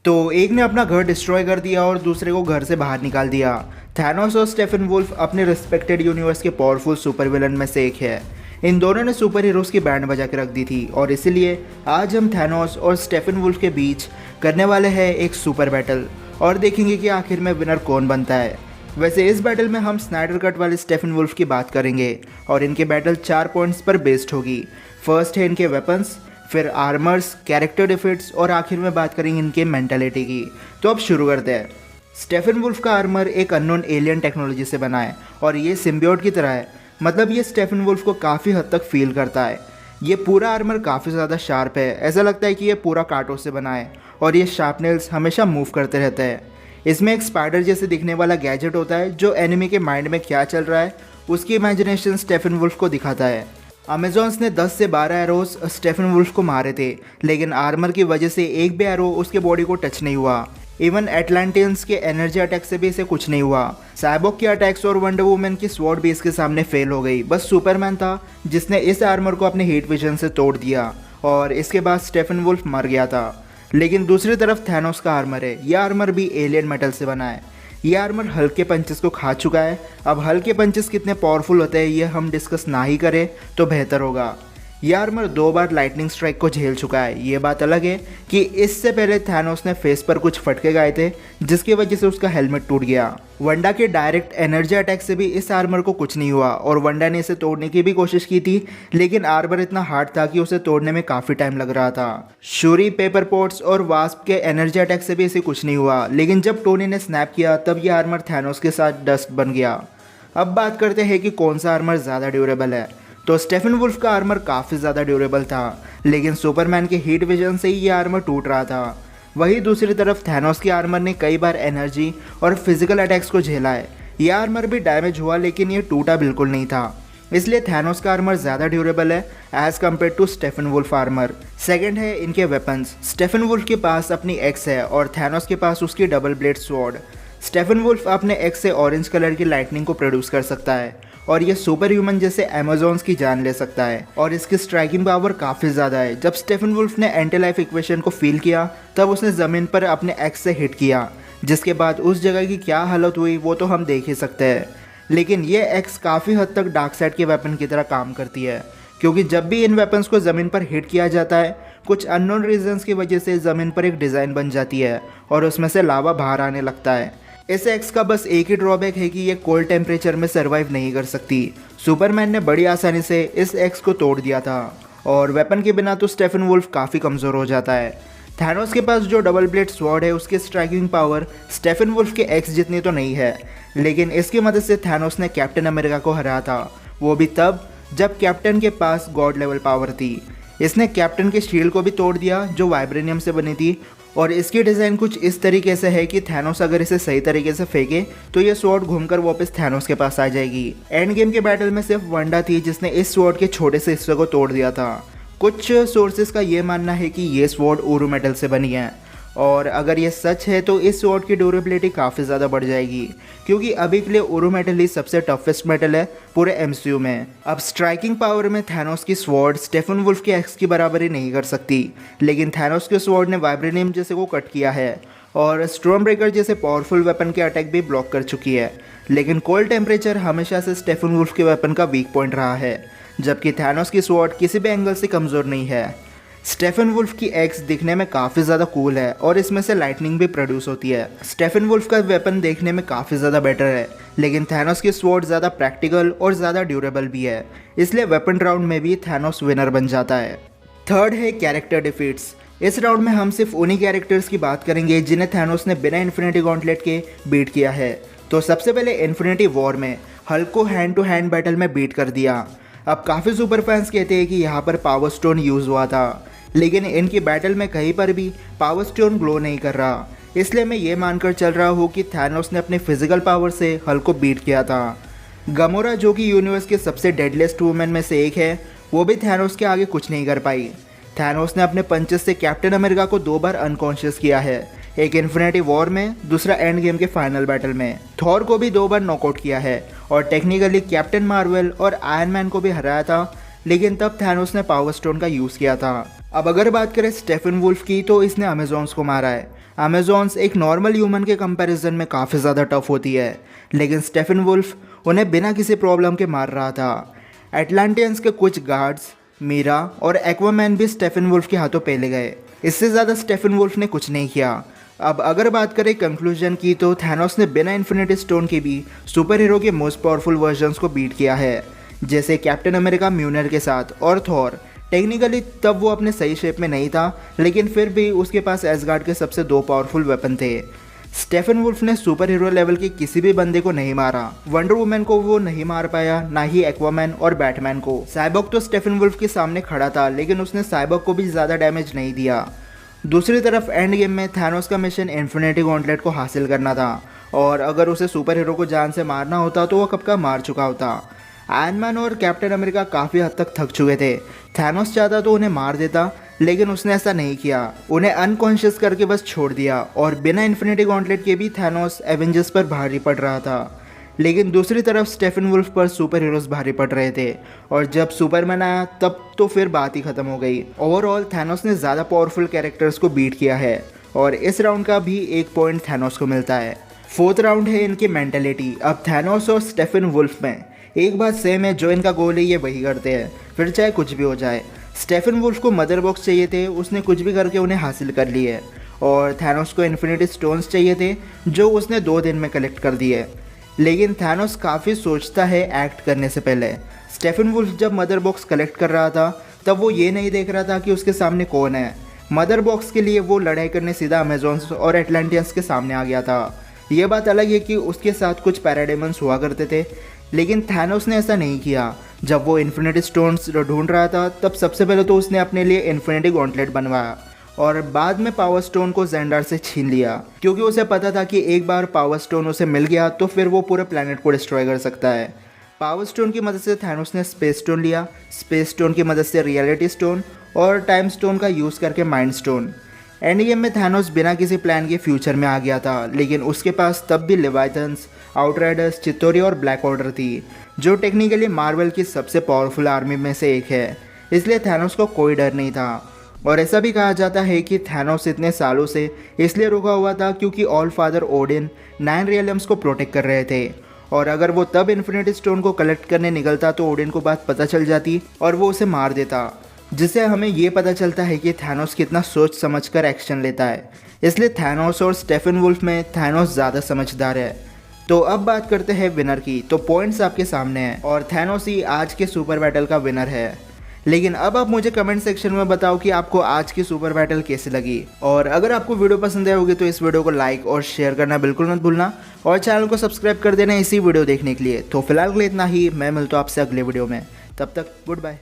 तो एक ने अपना घर डिस्ट्रॉय कर दिया और दूसरे को घर से बाहर निकाल दिया। थैनोस और स्टेफन वुल्फ अपने रिस्पेक्टेड यूनिवर्स के पावरफुल सुपर विलन में से एक है। इन दोनों ने सुपर हीरोज़ की बैंड बजा के रख दी थी और इसीलिए आज हम थैनोस और स्टेफन वुल्फ के बीच करने वाले हैं एक सुपर बैटल और देखेंगे कि आखिर में विनर कौन बनता है। वैसे इस बैटल में हम स्नाइडर कट वाले स्टेफन वुल्फ की बात करेंगे और इनके बैटल 4 पॉइंट्स पर बेस्ड होगी। फर्स्ट है इनके वेपन्स, फिर आर्मर्स, कैरेक्टर डिफिट्स और आखिर में बात करेंगे इनके मेंटालिटी की। तो अब शुरू करते हैं। स्टेफन वुल्फ का आर्मर एक अननोन एलियन टेक्नोलॉजी से बना है और ये सिम्बियोट की तरह है, मतलब ये स्टेफन वुल्फ को काफ़ी हद तक फील करता है। ये पूरा आर्मर काफ़ी ज़्यादा शार्प है, ऐसा लगता है कि ये पूरा कांटों से बना है और ये शार्प नेल्स हमेशा मूव करते रहते हैं। इसमें एक स्पाइडर जैसे दिखने वाला गैजेट होता है जो एनिमी के माइंड में क्या चल रहा है उसकी इमेजिनेशन स्टेफन वुल्फ को दिखाता है। अमेजॉन्स ने 10 से 12 एरोस स्टेफन वुल्फ को मारे थे, लेकिन आर्मर की वजह से एक भी एरो उसके बॉडी को टच नहीं हुआ। इवन एटलांटियंस के एनर्जी अटैक से भी इसे कुछ नहीं हुआ। साइबॉर्ग के अटैक्स और वंडर वुमन की स्वॉर्ड भी इसके सामने फेल हो गई। बस सुपरमैन था जिसने इस आर्मर को अपने हीट विजन से तोड़ दिया और इसके बाद स्टेफन वुल्फ मर गया था। लेकिन दूसरी तरफ थैनोस का आर्मर है। यह आर्मर भी एलियन मेटल से बना है। यह आर्मर हल्के पंचेस को खा चुका है। अब हल्के पंचेस कितने पावरफुल होते हैं ये हम डिस्कस ना ही करें तो बेहतर होगा। यह आर्मर 2 बार लाइटनिंग स्ट्राइक को झेल चुका है। ये बात अलग है कि इससे पहले थैनोस ने फेस पर कुछ फटके गाए थे जिसकी वजह से उसका हेलमेट टूट गया। वंडा के डायरेक्ट एनर्जी अटैक से भी इस आर्मर को कुछ नहीं हुआ और वंडा ने इसे तोड़ने की भी कोशिश की थी, लेकिन आर्मर इतना हार्ड था कि उसे तोड़ने में काफ़ी टाइम लग रहा था। शूरी, पेपर पोट्स और वास्प के एनर्जी अटैक से भी इसे कुछ नहीं हुआ, लेकिन जब टोनी ने स्नैप किया तब यह आर्मर थैनोस के साथ डस्ट बन गया। अब बात करते हैं कि कौन सा आर्मर ज़्यादा ड्यूरेबल है। तो स्टेफन वुल्फ का आर्मर काफ़ी ज़्यादा ड्यूरेबल था, लेकिन सुपरमैन के हीट विजन से ही ये आर्मर टूट रहा था। वहीं दूसरी तरफ थैनोस के आर्मर ने कई बार एनर्जी और फिजिकल अटैक्स को झेला है। यह आर्मर भी डैमेज हुआ लेकिन ये टूटा बिल्कुल नहीं था, इसलिए थैनोस का आर्मर ज़्यादा ड्यूरेबल है as compared to Steppenwolf armour. Second है इनके वेपन्स। स्टेफन वुल्फ के पास अपनी एक्स है और थैनोस के पास उसकी double blade sword. Steppenwolf अपने एक्स से ऑरेंज कलर की लाइटनिंग को प्रोड्यूस कर सकता है और ये सुपर ह्यूमन जैसे अमेजॉन्स की जान ले सकता है और इसकी स्ट्राइकिंग पावर काफ़ी ज़्यादा है। जब स्टेफन वुल्फ ने एंटी लाइफ इक्वेशन को फील किया तब उसने ज़मीन पर अपने एक्स से हिट किया, जिसके बाद उस जगह की क्या हालत हुई वो तो हम देख ही सकते हैं। लेकिन ये एक्स काफ़ी हद तक डार्क साइड के वेपन की तरह काम करती है, क्योंकि जब भी इन वेपन्स को ज़मीन पर हिट किया जाता है कुछ अननोन रीजंस की वजह से ज़मीन पर एक डिज़ाइन बन जाती है और उसमें से लावा बाहर आने लगता है। इस एक्स का बस एक ही ड्रॉबैक है कि ये कोल्ड टेम्परेचर में सर्वाइव नहीं कर सकती। सुपरमैन ने बड़ी आसानी से इस एक्स को तोड़ दिया था और वेपन के बिना तो स्टेफन वुल्फ काफ़ी कमज़ोर हो जाता है। थैनोस के पास जो डबल ब्लेड स्वॉर्ड है उसकी स्ट्राइकिंग पावर स्टेफन वुल्फ के एक्स जितनी तो नहीं है, लेकिन इसकी मदद से थैनोस ने कैप्टन अमेरिका को हराया था, वो भी तब जब कैप्टन के पास गॉड लेवल पावर थी। इसने कैप्टन के शील्ड को भी तोड़ दिया जो वाइब्रेनियम से बनी थी और इसकी डिज़ाइन कुछ इस तरीके से है कि थैनोस अगर इसे सही तरीके से फेंके तो ये स्वॉर्ड घूमकर वापस थैनोस के पास आ जाएगी। एंड गेम के बैटल में सिर्फ वंडा थी जिसने इस स्वॉर्ड के छोटे से हिस्से को तोड़ दिया था। कुछ सोर्सेज का ये मानना है कि ये स्वॉर्ड ऊरू मेटल से बनी है और अगर ये सच है तो इस स्वॉर्ड की ड्यूरेबिलिटी काफ़ी ज़्यादा बढ़ जाएगी, क्योंकि अभी के लिए ऊरू मेटल ही सबसे टफेस्ट मेटल है पूरे एमसीयू में। अब स्ट्राइकिंग पावर में थैनोस की स्वॉर्ड स्टेफन वुल्फ के एक्स की बराबरी नहीं कर सकती, लेकिन थैनोस के स्वॉर्ड ने वाइब्रेनियम जैसे को कट किया है और स्टॉर्म ब्रेकर जैसे पावरफुल वेपन के अटैक भी ब्लॉक कर चुकी है। लेकिन कोल्ड टेम्परेचर हमेशा से स्टेफन वुल्फ के वेपन का वीक पॉइंट रहा है, जबकि थैनोस की स्वॉर्ड किसी भी एंगल से कमज़ोर नहीं है। स्टेफन वुल्फ की एक्स दिखने में काफ़ी ज़्यादा कूल है और इसमें से लाइटनिंग भी प्रोड्यूस होती है। स्टेफन वुल्फ का वेपन देखने में काफ़ी ज़्यादा बेटर है, लेकिन थैनोस की स्वॉर्ड ज़्यादा प्रैक्टिकल और ज़्यादा ड्यूरेबल भी है, इसलिए वेपन राउंड में भी थैनोस विनर बन जाता है। थर्ड है कैरेक्टर डिफीट्स। इस राउंड में हम सिर्फ उन्हीं कैरेक्टर्स की बात करेंगे जिन्हें थैनोस ने बिना इन्फिनिटी गॉन्टलेट के बीट किया है। तो सबसे पहले इन्फिनिटी वॉर में हल्क को हैंड टू हैंड बैटल में बीट कर दिया। अब काफ़ी सुपर फैंस कहते हैं कि यहाँ पर पावर स्टोन यूज़ हुआ था, लेकिन इनकी बैटल में कहीं पर भी पावर स्टोन ग्लो नहीं कर रहा, इसलिए मैं ये मानकर चल रहा हूँ कि थैनोस ने अपने फिजिकल पावर से हल्क को बीट किया था। गमोरा जो कि यूनिवर्स के सबसे डेडलिएस्ट वुमेन में से एक है, वो भी थैनोस के आगे कुछ नहीं कर पाई। थैनोस ने अपने पंचेस से कैप्टन अमेरिका को 2 बार अनकॉन्शियस किया है, एक इन्फिनिटी वॉर में, दूसरा एंड गेम के फाइनल बैटल में। थॉर को भी 2 बार नॉकआउट किया है और टेक्निकली कैप्टन मार्वल और आयरन मैन को भी हराया था, लेकिन तब थैनोस ने पावर स्टोन का यूज़ किया था। अब अगर बात करें स्टेफन वुल्फ की तो इसने अमेजॉन्स को मारा है। अमेजॉन्स एक नॉर्मल ह्यूमन के कंपैरिजन में काफ़ी ज़्यादा टफ होती है, लेकिन स्टेफन वुल्फ उन्हें बिना किसी प्रॉब्लम के मार रहा था। एटलांटियंस के कुछ गार्ड्स, मीरा और एक्वामैन भी स्टेफन वुल्फ के हाथों पेले गए। इससे ज़्यादा स्टेफन वुल्फ ने कुछ नहीं किया। अब अगर बात करें कंक्लूजन की, तो थैनोस ने बिना इन्फिनिटी स्टोन के भी सुपर हीरो के मोस्ट पावरफुल वर्जन्स को बीट किया है, जैसे कैप्टन अमेरिका म्यूनर के साथ और थॉर। टेक्निकली तब वो अपने सही शेप में नहीं था, लेकिन फिर भी उसके पास एसगार्ड के सबसे 2 पावरफुल वेपन थे। स्टेफन वुल्फ ने सुपर हीरो लेवल के किसी भी बंदे को नहीं मारा। वंडर वुमन को वो नहीं मार पाया, ना ही एक्वामैन और बैटमैन को। साइबॉर्ग तो स्टेफन वुल्फ के सामने खड़ा था, लेकिन उसने साइबॉर्ग को भी ज़्यादा डैमेज नहीं दिया। दूसरी तरफ एंड गेम में थैनोस का मिशन इन्फिनिटी गॉन्टलेट को हासिल करना था, और अगर उसे सुपर हीरो को जान से मारना होता तो वो कब का मार चुका होता। आयरन मैन और कैप्टन अमेरिका काफ़ी हद तक थक चुके थे। थैनोस चाहता तो उन्हें मार देता, लेकिन उसने ऐसा नहीं किया। उन्हें अनकॉन्शियस करके बस छोड़ दिया, और बिना इन्फिनिटी गॉन्टलेट के भी थैनोस एवेंजर्स पर भारी पड़ रहा था। लेकिन दूसरी तरफ स्टेफन वुल्फ पर सुपर हीरोज भारी पड़ रहे थे, और जब सुपरमैन आया तब तो फिर बात ही खत्म हो गई। ओवरऑल थैनोस ने ज़्यादा पावरफुल कैरेक्टर्स को बीट किया है, और इस राउंड का भी 1 पॉइंट थैनोस को मिलता है। 4th राउंड है इनकी मेंटेलिटी। अब थैनोस और स्टेफन वुल्फ में एक बात सेम है, जो इनका गोल है ये वही करते हैं, फिर चाहे कुछ भी हो जाए। स्टेफन वुल्फ को मदर बॉक्स चाहिए थे, उसने कुछ भी करके उन्हें हासिल कर लिए, और थैनोस को इन्फिनिटी स्टोन्स चाहिए थे, जो उसने 2 दिन में कलेक्ट कर दिए। लेकिन थैनोस काफ़ी सोचता है एक्ट करने से पहले। स्टेफन वुल्फ जब मदर बॉक्स कलेक्ट कर रहा था, तब वो ये नहीं देख रहा था कि उसके सामने कौन है। मदर बॉक्स के लिए वो लड़ाई करने सीधा अमेजॉन्स और एटलांटियंस के सामने आ गया था। ये बात अलग है कि उसके साथ कुछ पैराडेमन्स हुआ करते थे, लेकिन थैनोस ने ऐसा नहीं किया। जब वो इन्फिनिटी स्टोन्स ढूंढ रहा था, तब सबसे पहले तो उसने अपने लिए इन्फिनिटी गॉन्टलेट बनवाया, और बाद में पावर स्टोन को जेंडार से छीन लिया, क्योंकि उसे पता था कि एक बार पावर स्टोन उसे मिल गया तो फिर वो पूरे प्लैनेट को डिस्ट्रॉय कर सकता है। पावर स्टोन की मदद से थैनोस ने स्पेस स्टोन लिया, स्पेस स्टोन की मदद से रियलिटी स्टोन, और टाइम स्टोन का यूज़ करके माइंड स्टोन। एंड गेम में थैनोस बिना किसी प्लान के फ्यूचर में आ गया था, लेकिन उसके पास तब भी लेवाइथन्स, आउटराइडर्स, चित्तौरी और ब्लैक ऑर्डर थी, जो टेक्निकली मार्वल की सबसे पावरफुल आर्मी में से एक है। इसलिए थैनोस को कोई डर नहीं था। और ऐसा भी कहा जाता है कि थैनोस इतने सालों से इसलिए रुका हुआ था क्योंकि ऑल फादर ओडिन 9 रियलम्स को प्रोटेक्ट कर रहे थे, और अगर वो तब इन्फिनिटी स्टोन को कलेक्ट करने निकलता तो ओडिन को बात पता चल जाती और वो उसे मार देता, जिससे हमें ये पता चलता है कि थैनोस कितना सोच समझकर एक्शन लेता है। इसलिए थैनोस और स्टेफन वुल्फ में थैनोस ज़्यादा समझदार है। तो अब बात करते हैं विनर की। तो पॉइंट्स आपके सामने हैं, और थैनोस ही आज के सुपर बैटल का विनर है। लेकिन अब आप मुझे कमेंट सेक्शन में बताओ कि आपको आज की सुपर बैटल कैसी लगी, और अगर आपको वीडियो पसंद आई होगी तो इस वीडियो को लाइक और शेयर करना बिल्कुल मत भूलना, और चैनल को सब्सक्राइब कर देना इसी वीडियो देखने के लिए। तो फिलहाल के लिए इतना ही, मैं मिलता हूँ आपसे अगले वीडियो में। तब तक गुड बाय।